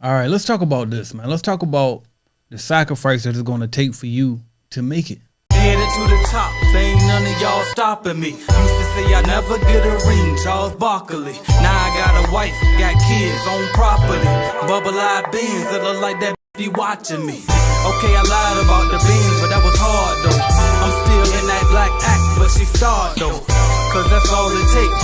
All right, let's talk about this, man. Let's talk about the sacrifice that it's going to take for you to make it. Headed to the top, ain't none of y'all stopping me. Used to say I never get a ring, Charles Barkley. Now I got a wife, got kids, own property. Bubble-eyed beans that look like that be watching me. Okay, I lied about the beans, but that was hard though. I'm still in that black act, but she starred though. Cause that's all it takes.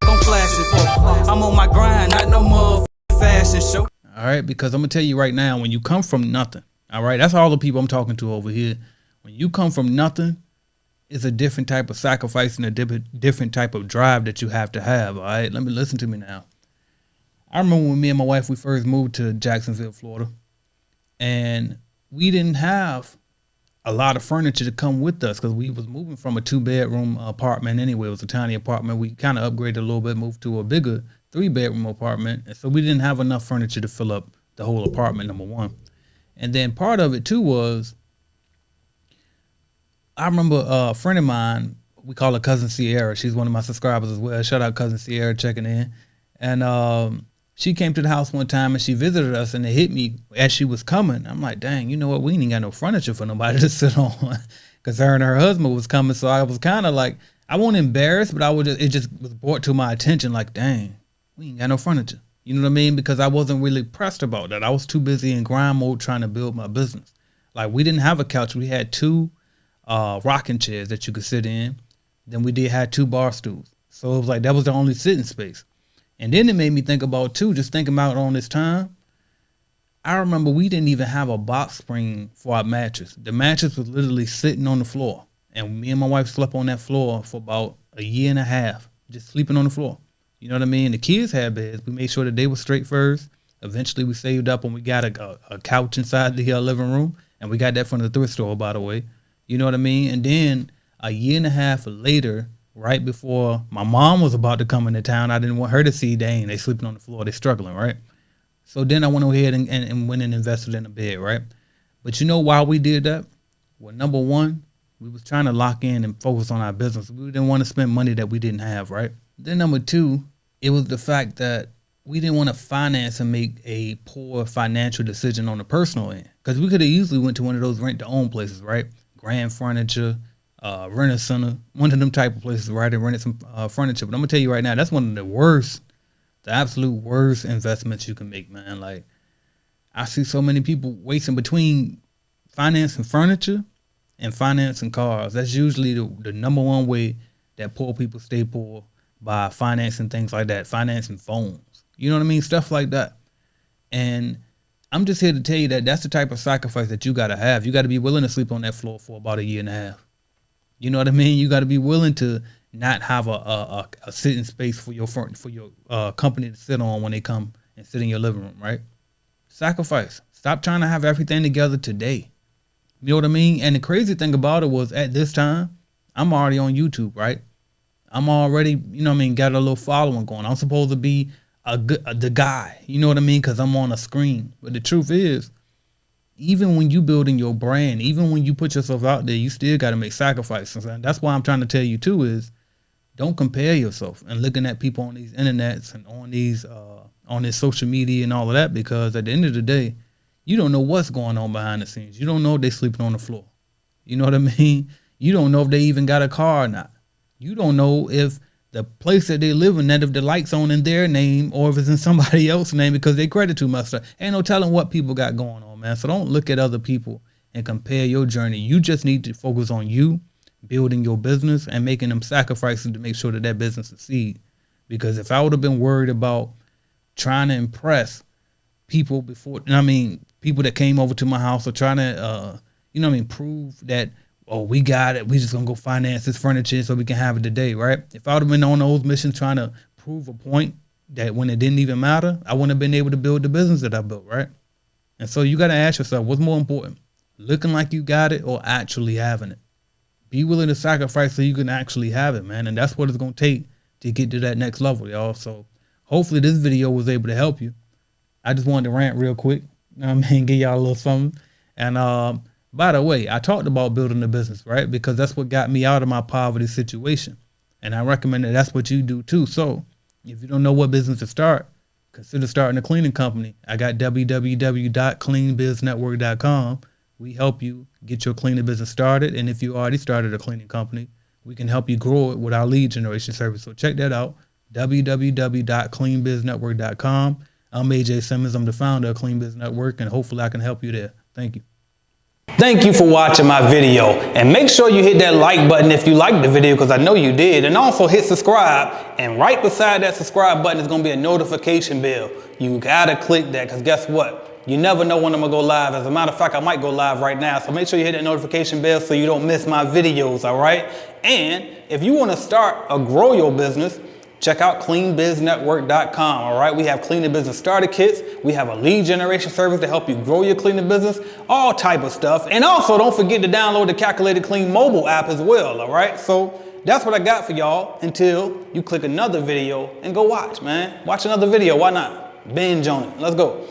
I'm flashing for. I'm on my grind, not no motherfucking fashion show. All right, because I'm going to tell you right now, when you come from nothing, all right, that's all the people I'm talking to over here. When you come from nothing, it's a different type of sacrifice and a different type of drive that you have to have, all right? Listen to me now. I remember when me and my wife, we first moved to Jacksonville, Florida, and we didn't have a lot of furniture to come with us because we was moving from a 2-bedroom apartment anyway. It was a tiny apartment. We kind of upgraded a little bit, moved to a bigger 3-bedroom apartment. And so we didn't have enough furniture to fill up the whole apartment, number one. And then part of it too was, I remember a friend of mine, we call her Cousin Sierra. She's one of my subscribers as well. Shout out Cousin Sierra checking in. And she came to the house one time and she visited us, and it hit me as she was coming. I'm like, dang, you know what? We ain't got no furniture for nobody to sit on, because her and her husband was coming. So I was kind of like, I wasn't embarrassed, but it just was brought to my attention like, dang, we ain't got no furniture. You know what I mean? Because I wasn't really pressed about that. I was too busy in grind mode trying to build my business. Like, we didn't have a couch. We had 2 rocking chairs that you could sit in. Then we did have 2 bar stools. So it was like, that was the only sitting space. And then it made me think about too, just thinking about on this time, I remember we didn't even have a box spring for our mattress. The mattress was literally sitting on the floor. And me and my wife slept on that floor for about a year and a half, just sleeping on the floor. You know what I mean? The kids had beds. We made sure that they were straight first. Eventually we saved up and we got a couch inside the living room. And we got that from the thrift store, by the way. You know what I mean? And then a year and a half later, right before my mom was about to come into town, I didn't want her to see, dang, they sleeping on the floor, they struggling, right? So then I went ahead and went and invested in a bed, right? But you know why we did that? Well, number one, we was trying to lock in and focus on our business. We didn't want to spend money that we didn't have, right? Then number two, it was the fact that we didn't want to finance and make a poor financial decision on the personal end. Because we could have easily went to one of those rent-to-own places, right? Grand Furniture, Renter Center, one of them type of places, right? And rented some furniture. But I'm gonna tell you right now, that's one of the absolute worst investments you can make, man. Like, I see so many people wasting between financing furniture and financing cars. That's usually the number one way that poor people stay poor, by financing things like that, financing phones. You know what I mean? Stuff like that. And I'm just here to tell you that that's the type of sacrifice that you got to have. You got to be willing to sleep on that floor for about a year and a half. You know what I mean? You got to be willing to not have a sitting space for your company to sit on when they come and sit in your living room, right? Sacrifice. Stop trying to have everything together today. You know what I mean? And the crazy thing about it was, at this time, I'm already on YouTube, right? I'm already, you know what I mean, got a little following going. I'm supposed to be the guy, you know what I mean? Because I'm on a screen. But the truth is, even when you building your brand, even when you put yourself out there, you still got to make sacrifices. And that's why I'm trying to tell you too is, don't compare yourself and looking at people on these internets and on this social media and all of that, because at the end of the day, you don't know what's going on behind the scenes. You don't know if they sleeping on the floor. You know what I mean? You don't know if they even got a car or not. You don't know if the place that they live in, that if the light's on in their name or if it's in somebody else's name because they credit too much. Ain't no telling what people got going on, man. So don't look at other people and compare your journey. You just need to focus on you, building your business and making them sacrifices to make sure that business succeeds. Because if I would have been worried about trying to impress people before, people that came over to my house or trying to, prove that, oh, we got it, we just gonna go finance this furniture so we can have it today, right? If I would have been on those missions trying to prove a point that when it didn't even matter, I wouldn't have been able to build the business that I built, right? And so you got to ask yourself, what's more important, looking like you got it or actually having it? Be willing to sacrifice so you can actually have it, man. And that's what it's going to take to get to that next level, y'all. So hopefully this video was able to help you. I just wanted to rant real quick, you know what I mean, give y'all a little something. And by the way, I talked about building a business, right? Because that's what got me out of my poverty situation. And I recommend that that's what you do too. So if you don't know what business to start, consider starting a cleaning company. I got www.cleanbiznetwork.com. We help you get your cleaning business started. And if you already started a cleaning company, we can help you grow it with our lead generation service. So check that out, www.cleanbiznetwork.com. I'm AJ Simmons. I'm the founder of Clean Biz Network, and hopefully I can help you there. Thank you. Thank you for watching my video, and make sure you hit that like button if you liked the video, because I know you did, and also hit subscribe, and right beside that subscribe button is going to be a notification bell. You gotta click that, because guess what? You never know when I'm gonna go live. As a matter of fact, I might go live right now, so make sure you hit that notification bell so you don't miss my videos, all right? And if you want to start or grow your business, check out cleanbiznetwork.com, all right? We have cleaning business starter kits. We have a lead generation service to help you grow your cleaning business, all type of stuff. And also, don't forget to download the Calculated Clean mobile app as well, all right? So that's what I got for y'all until you click another video and go watch, man. Watch another video, why not? Binge on it, let's go.